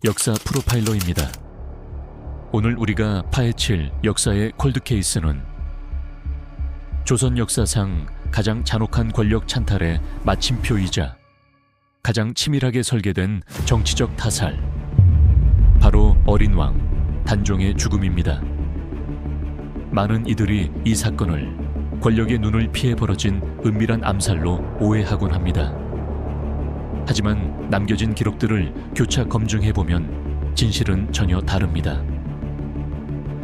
역사 프로파일러입니다. 오늘 우리가 파헤칠 역사의 콜드케이스는 조선 역사상 가장 잔혹한 권력 찬탈의 마침표이자 가장 치밀하게 설계된 정치적 타살, 바로 어린 왕 단종의 죽음입니다. 많은 이들이 이 사건을 권력의 눈을 피해 벌어진 은밀한 암살로 오해하곤 합니다. 하지만 남겨진 기록들을 교차 검증해보면 진실은 전혀 다릅니다.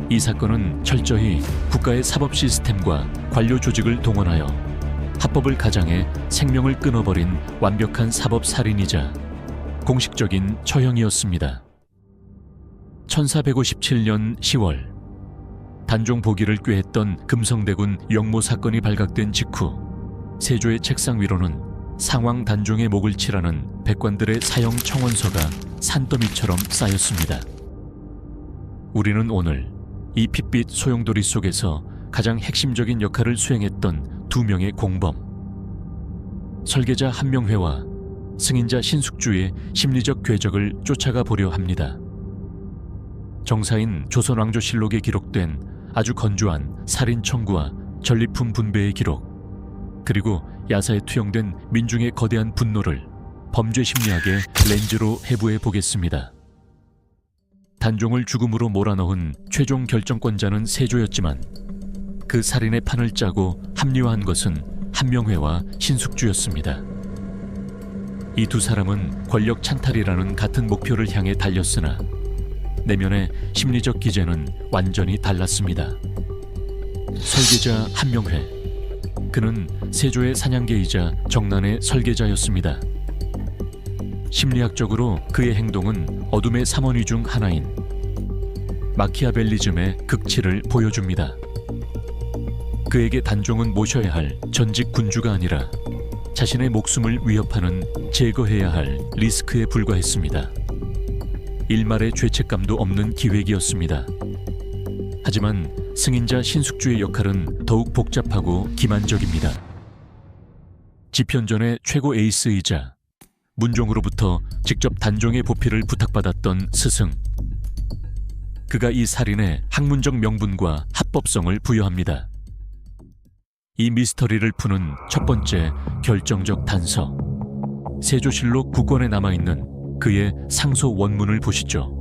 이 사건은 철저히 국가의 사법 시스템과 관료 조직을 동원하여 합법을 가장해 생명을 끊어버린 완벽한 사법 살인이자 공식적인 처형이었습니다. 1457년 10월 단종 보기를 꾀했던 금성대군 영모 사건이 발각된 직후 세조의 책상 위로는 상왕 단종의 목을 칠하는 백관들의 사형 청원서가 산더미처럼 쌓였습니다. 우리는 오늘 이 핏빛 소용돌이 속에서 가장 핵심적인 역할을 수행했던 두 명의 공범, 설계자 한명회와 승인자 신숙주의 심리적 궤적을 쫓아가 보려 합니다. 정사인 조선왕조실록에 기록된 아주 건조한 살인 청구와 전리품 분배의 기록, 그리고 야사에 투영된 민중의 거대한 분노를 범죄 심리학의 렌즈로 해부해 보겠습니다. 단종을 죽음으로 몰아넣은 최종 결정권자는 세조였지만 그 살인의 판을 짜고 합리화한 것은 한명회와 신숙주였습니다. 이 두 사람은 권력 찬탈이라는 같은 목표를 향해 달렸으나 내면의 심리적 기제는 완전히 달랐습니다. 설계자 한명회, 그는 세조의 사냥개이자 정난의 설계자였습니다. 심리학적으로 그의 행동은 어둠의 삼원위 중 하나인 마키아벨리즘의 극치를 보여줍니다. 그에게 단종은 모셔야 할 전직 군주가 아니라 자신의 목숨을 위협하는 제거해야 할 리스크에 불과했습니다. 일말의 죄책감도 없는 기획이었습니다. 하지만 승인자 신숙주의 역할은 더욱 복잡하고 기만적입니다. 집현전의 최고 에이스이자 문종으로부터 직접 단종의 보필을 부탁받았던 스승, 그가 이 살인에 학문적 명분과 합법성을 부여합니다. 이 미스터리를 푸는 첫 번째 결정적 단서, 세조실록 9권에 남아있는 그의 상소 원문을 보시죠.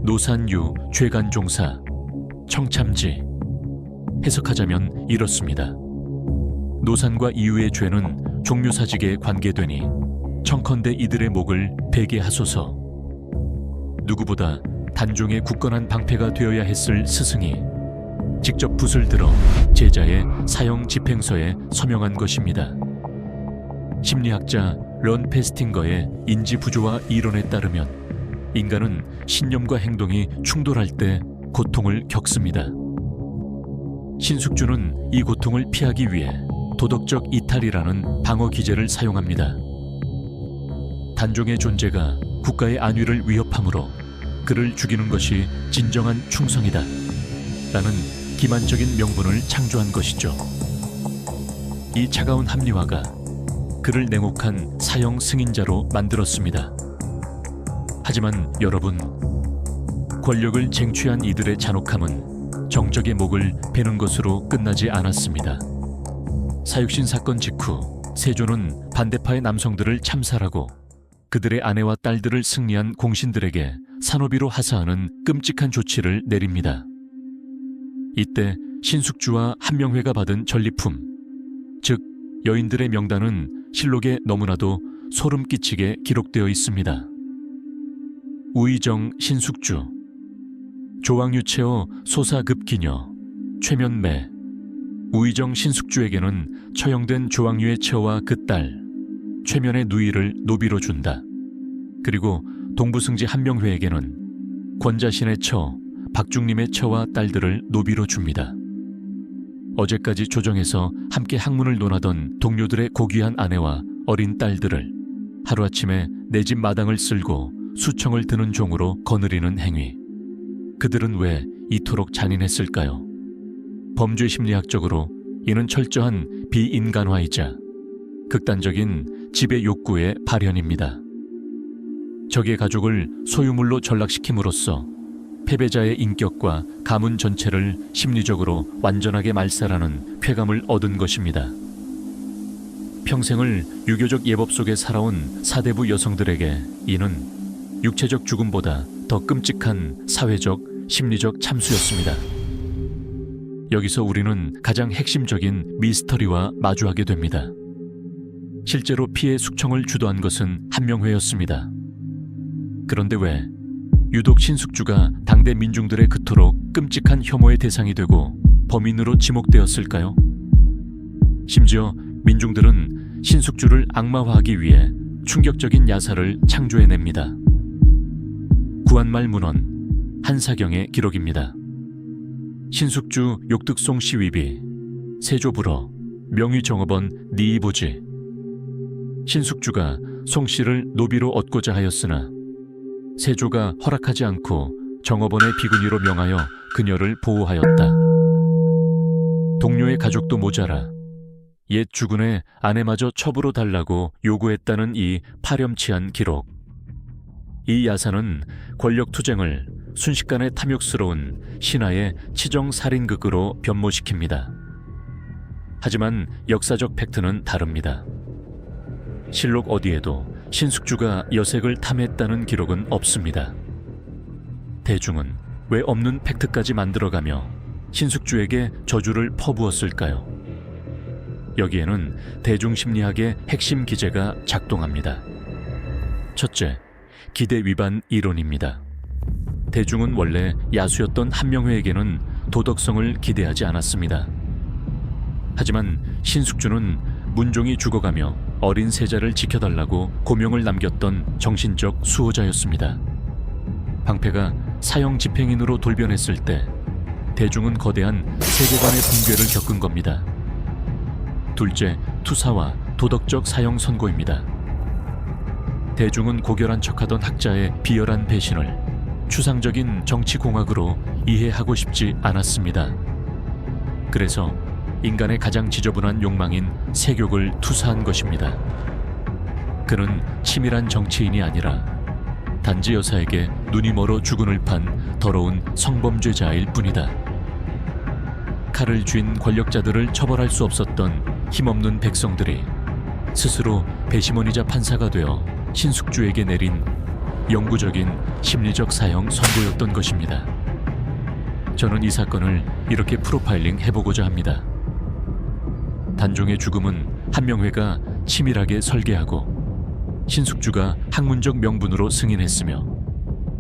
노산유 죄간종사 청참지. 해석하자면 이렇습니다. 노산과 이유의 죄는 종묘사직에 관계되니 청컨대 이들의 목을 베게 하소서. 누구보다 단종의 굳건한 방패가 되어야 했을 스승이 직접 붓을 들어 제자의 사형 집행서에 서명한 것입니다. 심리학자 런 페스팅거의 인지부조화 이론에 따르면 인간은 신념과 행동이 충돌할 때 고통을 겪습니다. 신숙주는 이 고통을 피하기 위해 도덕적 이탈이라는 방어 기제를 사용합니다. 단종의 존재가 국가의 안위를 위협하므로 그를 죽이는 것이 진정한 충성이다 라는 기만적인 명분을 창조한 것이죠. 이 차가운 합리화가 그를 냉혹한 사형 승인자로 만들었습니다. 하지만 여러분, 권력을 쟁취한 이들의 잔혹함은 정적의 목을 베는 것으로 끝나지 않았습니다. 사육신 사건 직후 세조는 반대파의 남성들을 참살하고 그들의 아내와 딸들을 승리한 공신들에게 산호비로 하사하는 끔찍한 조치를 내립니다. 이때 신숙주와 한명회가 받은 전리품, 즉 여인들의 명단은 실록에 너무나도 소름 끼치게 기록되어 있습니다. 우의정 신숙주, 조왕유채호 소사급기녀 최면매. 우의정 신숙주에게는 처형된 조왕유의 처와 그 딸 최면의 누이를 노비로 준다. 그리고 동부승지 한명회에게는 권자신의 처 박중림의 처와 딸들을 노비로 줍니다. 어제까지 조정에서 함께 학문을 논하던 동료들의 고귀한 아내와 어린 딸들을 하루아침에 내 집 마당을 쓸고 수청을 드는 종으로 거느리는 행위. 그들은 왜 이토록 잔인했을까요? 범죄 심리학적으로 이는 철저한 비인간화이자 극단적인 지배 욕구의 발현입니다. 적의 가족을 소유물로 전락시킴으로써 패배자의 인격과 가문 전체를 심리적으로 완전하게 말살하는 쾌감을 얻은 것입니다. 평생을 유교적 예법 속에 살아온 사대부 여성들에게 이는 육체적 죽음보다 더 끔찍한 사회적, 심리적 참수였습니다. 여기서 우리는 가장 핵심적인 미스터리와 마주하게 됩니다. 실제로 피해 숙청을 주도한 것은 한명회였습니다. 그런데 왜 유독 신숙주가 당대 민중들의 그토록 끔찍한 혐오의 대상이 되고 범인으로 지목되었을까요? 심지어 민중들은 신숙주를 악마화하기 위해 충격적인 야사를 창조해냅니다. 구한말 문헌 한사경의 기록입니다. 신숙주 욕득송 시위비 세조불어 명의정업원 니이보지. 신숙주가 송씨를 노비로 얻고자 하였으나 세조가 허락하지 않고 정업원의 비구니로 명하여 그녀를 보호하였다. 동료의 가족도 모자라 옛 주군의 아내마저 첩으로 달라고 요구했다는 이 파렴치한 기록. 이 야사는 권력투쟁을 순식간에 탐욕스러운 신하의 치정살인극으로 변모시킵니다. 하지만 역사적 팩트는 다릅니다. 실록 어디에도 신숙주가 여색을 탐했다는 기록은 없습니다. 대중은 왜 없는 팩트까지 만들어가며 신숙주에게 저주를 퍼부었을까요? 여기에는 대중심리학의 핵심 기제가 작동합니다. 첫째, 기대 위반 이론입니다. 대중은 원래 야수였던 한명회에게는 도덕성을 기대하지 않았습니다. 하지만 신숙주는 문종이 죽어가며 어린 세자를 지켜달라고 고명을 남겼던 정신적 수호자였습니다. 방패가 사형 집행인으로 돌변했을 때 대중은 거대한 세계관의 붕괴를 겪은 겁니다. 둘째, 투사와 도덕적 사형 선고입니다. 대중은 고결한 척하던 학자의 비열한 배신을 추상적인 정치공학으로 이해하고 싶지 않았습니다. 그래서 인간의 가장 지저분한 욕망인 세욕을 투사한 것입니다. 그는 치밀한 정치인이 아니라 단지 여사에게 눈이 멀어 주군을 판 더러운 성범죄자일 뿐이다. 칼을 쥔 권력자들을 처벌할 수 없었던 힘없는 백성들이 스스로 배심원이자 판사가 되어 신숙주에게 내린 영구적인 심리적 사형 선고였던 것입니다. 저는 이 사건을 이렇게 프로파일링 해보고자 합니다. 단종의 죽음은 한명회가 치밀하게 설계하고 신숙주가 학문적 명분으로 승인했으며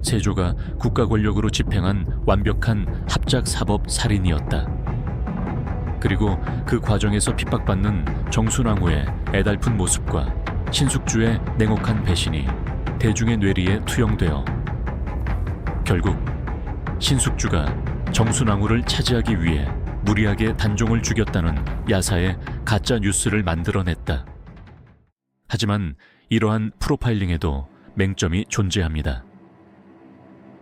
세조가 국가 권력으로 집행한 완벽한 합작 사법 살인이었다. 그리고 그 과정에서 핍박받는 정순왕후의 애달픈 모습과 신숙주의 냉혹한 배신이 대중의 뇌리에 투영되어 결국 신숙주가 정순왕후를 차지하기 위해 무리하게 단종을 죽였다는 야사의 가짜 뉴스를 만들어냈다. 하지만 이러한 프로파일링에도 맹점이 존재합니다.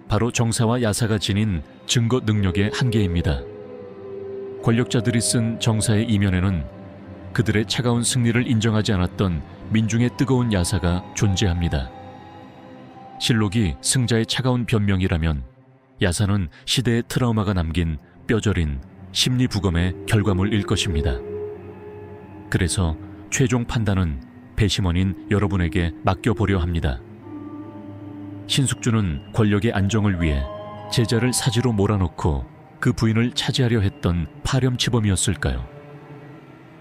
바로 정사와 야사가 지닌 증거 능력의 한계입니다. 권력자들이 쓴 정사의 이면에는 그들의 차가운 승리를 인정하지 않았던 민중의 뜨거운 야사가 존재합니다. 실록이 승자의 차가운 변명이라면 야사는 시대의 트라우마가 남긴 뼈저린 심리 부검의 결과물일 것입니다. 그래서 최종 판단은 배심원인 여러분에게 맡겨보려 합니다. 신숙주는 권력의 안정을 위해 제자를 사지로 몰아넣고 그 부인을 차지하려 했던 파렴치범이었을까요?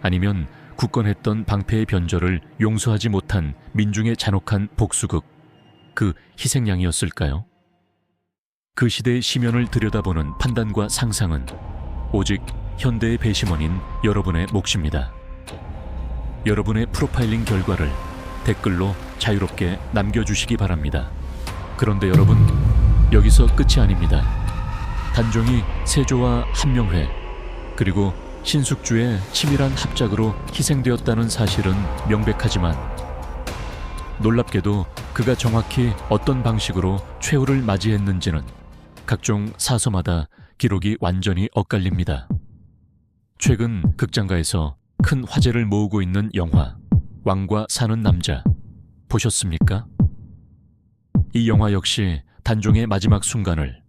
아니면 굳건했던 방패의 변절을 용서하지 못한 민중의 잔혹한 복수극, 그 희생양이었을까요? 그 시대의 시면을 들여다보는 판단과 상상은 오직 현대의 배심원인 여러분의 몫입니다. 여러분의 프로파일링 결과를 댓글로 자유롭게 남겨주시기 바랍니다. 그런데 여러분, 여기서 끝이 아닙니다. 단종이 세조와 한명회 그리고 신숙주의 치밀한 합작으로 희생되었다는 사실은 명백하지만 놀랍게도 그가 정확히 어떤 방식으로 최후를 맞이했는지는 각종 사서마다 기록이 완전히 엇갈립니다. 최근 극장가에서 큰 화제를 모으고 있는 영화 왕과 사는 남자 보셨습니까? 이 영화 역시 단종의 마지막 순간을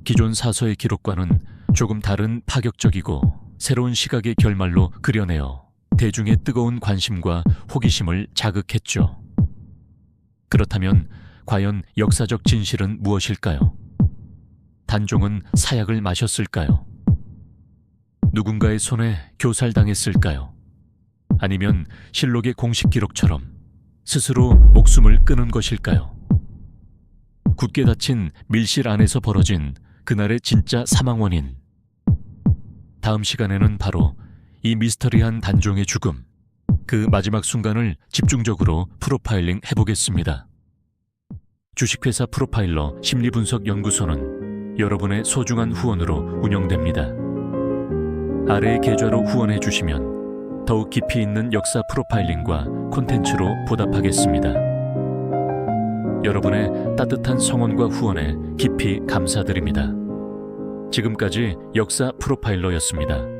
기존 사서의 기록과는 조금 다른 파격적이고 새로운 시각의 결말로 그려내어 대중의 뜨거운 관심과 호기심을 자극했죠. 그렇다면 과연 역사적 진실은 무엇일까요? 단종은 사약을 마셨을까요? 누군가의 손에 교살당했을까요? 아니면 실록의 공식 기록처럼 스스로 목숨을 끊은 것일까요? 굳게 닫힌 밀실 안에서 벌어진 그날의 진짜 사망 원인. 다음 시간에는 바로 이 미스터리한 단종의 죽음, 그 마지막 순간을 집중적으로 프로파일링 해보겠습니다. 주식회사 프로파일러 심리분석연구소는 여러분의 소중한 후원으로 운영됩니다. 아래의 계좌로 후원해 주시면 더욱 깊이 있는 역사 프로파일링과 콘텐츠로 보답하겠습니다. 여러분의 따뜻한 성원과 후원에 깊이 감사드립니다. 지금까지 역사 프로파일러였습니다.